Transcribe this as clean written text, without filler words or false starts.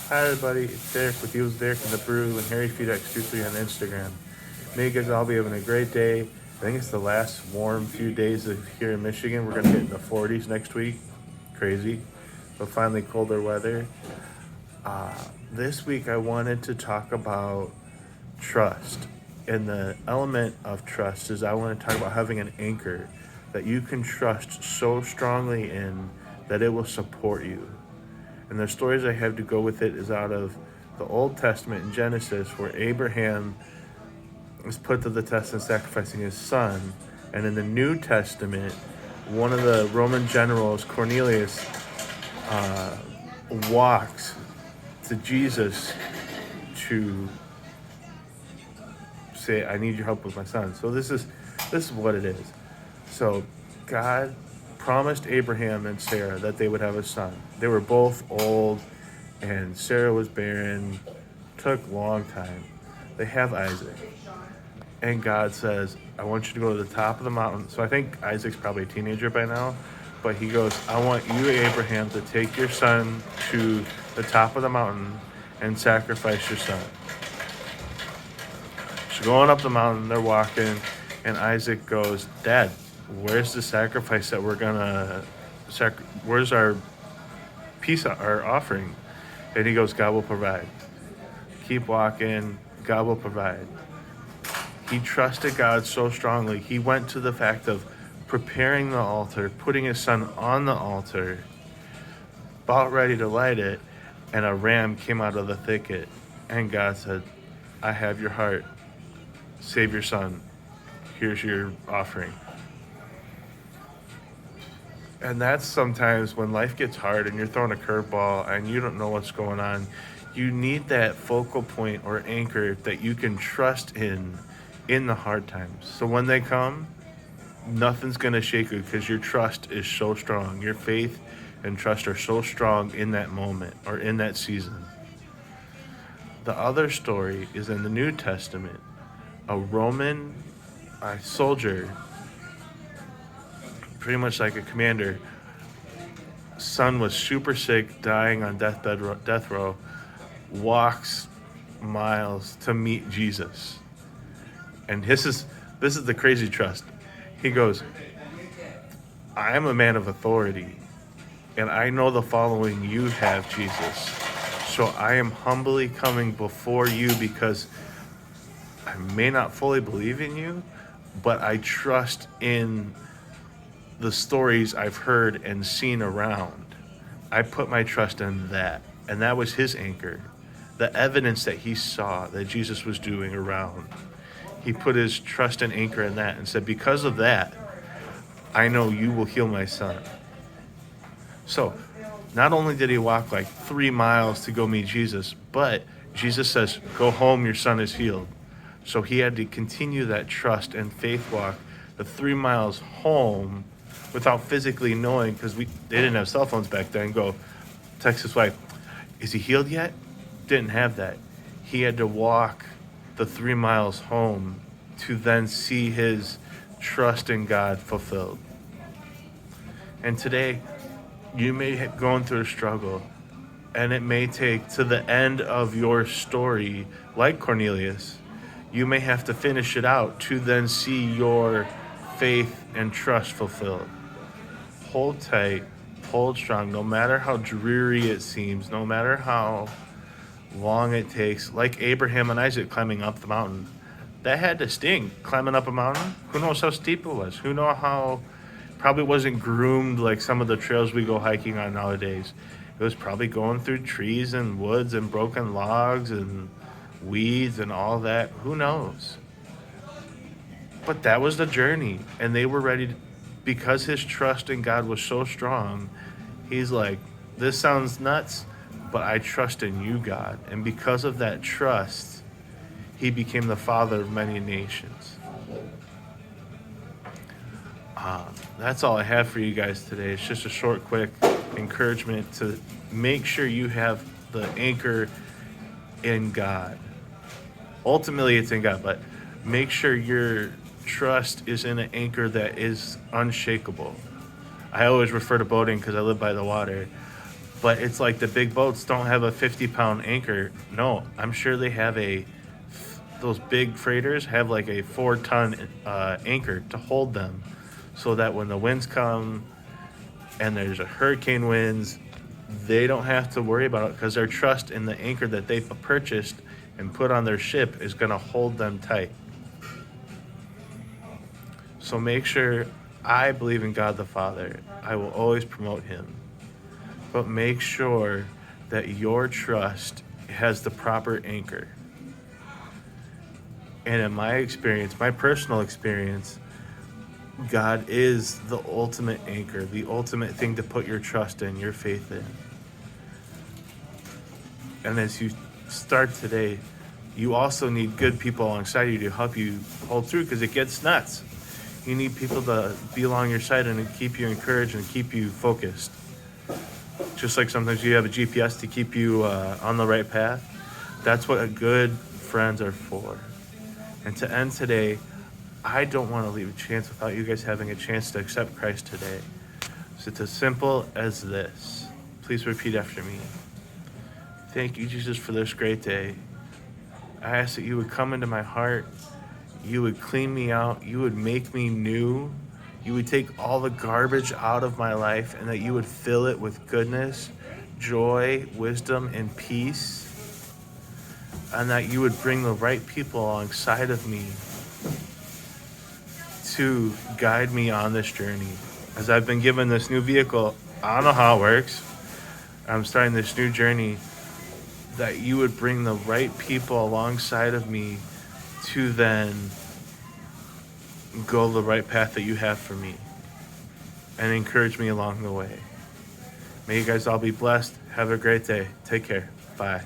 Hi everybody, it's Derek with you, Derek and the Brew and Harry Feed X23 on Instagram. May you guys all be having a great day. I think it's the last warm few days of here in Michigan. We're gonna get in the 40s next week. Crazy, but finally colder weather. This week I wanted to talk about trust. And the element of trust is I want to talk about having an anchor that you can trust so strongly in that it will support you. And the stories I have to go with it is out of the Old Testament in Genesis, where Abraham is put to the test in sacrificing his son. And in the New Testament, one of the Roman generals, Cornelius, walks to Jesus to say, I need your help with my son. So this is what it is. So God promised Abraham and Sarah that they would have a son. They were both old, and Sarah was barren. Took a long time. They have Isaac. And God says, I want you to go to the top of the mountain. So I think Isaac's probably a teenager by now. But he goes, I want you, Abraham, to take your son to the top of the mountain and sacrifice your son. So going up the mountain, they're walking, and Isaac goes, Dad, where's the sacrifice that we're gonna where's our our offering? And he goes, God will provide. Keep walking, God will provide. He trusted God so strongly. He went to the fact of preparing the altar, putting his son on the altar, about ready to light it, and a ram came out of the thicket. And God said, I have your heart. Save your son. Here's your offering. And that's sometimes when life gets hard and you're throwing a curveball and you don't know what's going on, you need that focal point or anchor that you can trust in the hard times. So when they come, nothing's going to shake you because your trust is so strong. Your faith and trust are so strong in that moment or in that season. The other story is in the New Testament. A Roman soldier, pretty much like a commander, son was super sick, dying on death row, walks miles to meet Jesus. And this is the crazy trust. He goes, I am a man of authority, and I know the following you have, Jesus. So I am humbly coming before you because I may not fully believe in you, but I trust in the stories I've heard and seen around. I put my trust in that. And that was his anchor. The evidence that he saw that Jesus was doing around. He put his trust and anchor in that and said, because of that, I know you will heal my son. So not only did he walk like 3 miles to go meet Jesus, but Jesus says, go home, your son is healed. So he had to continue that trust and faith walk the 3 miles home without physically knowing, because they didn't have cell phones back then, go text his wife, is he healed yet? Didn't have that. He had to walk the 3 miles home to then see his trust in God fulfilled. And today, you may have gone through a struggle, and it may take to the end of your story, like Cornelius, you may have to finish it out to then see your faith and trust fulfilled. Hold tight, hold strong, no matter how dreary it seems, no matter how long it takes. Like Abraham and Isaac climbing up the mountain. That had to sting, climbing up a mountain. Who knows how steep it was? Who knows how, probably wasn't groomed like some of the trails we go hiking on nowadays. It was probably going through trees and woods and broken logs and weeds and all that. Who knows? But that was the journey, and they were ready to, because his trust in God was so strong. He's like, this sounds nuts, but I trust in you, God. And because of that trust, he became the father of many nations. That's all I have for you guys today. It's just a short, quick encouragement to make sure you have the anchor in God. Ultimately, it's in God, but make sure your trust is in an anchor that is unshakable. I always refer to boating because I live by the water, But it's like the big boats don't have a 50-pound anchor. No, I'm sure they have those big freighters have like a 4-ton anchor to hold them, so that when the winds come and there's a hurricane winds, they don't have to worry about it because their trust in the anchor that they've purchased and put on their ship is going to hold them tight. So make sure I believe in God the Father. I will always promote him. But make sure that your trust has the proper anchor. And in my experience, my personal experience, God is the ultimate anchor, the ultimate thing to put your trust in, your faith in. And as you start today, you also need good people alongside you to help you hold through, because it gets nuts. You need people to be along your side and keep you encouraged and keep you focused. Just like sometimes you have a GPS to keep you on the right path. That's what good friends are for. And to end today, I don't want to leave a chance without you guys having a chance to accept Christ today. So it's as simple as this. Please repeat after me. Thank you, Jesus, for this great day. I ask that you would come into my heart. You would clean me out. You would make me new. You would take all the garbage out of my life, and that you would fill it with goodness, joy, wisdom, and peace. And that you would bring the right people alongside of me to guide me on this journey. As I've been given this new vehicle, I don't know how it works. I'm starting this new journey, that you would bring the right people alongside of me to then go the right path that you have for me and encourage me along the way. May you guys all be blessed. Have a great day. Take care. Bye.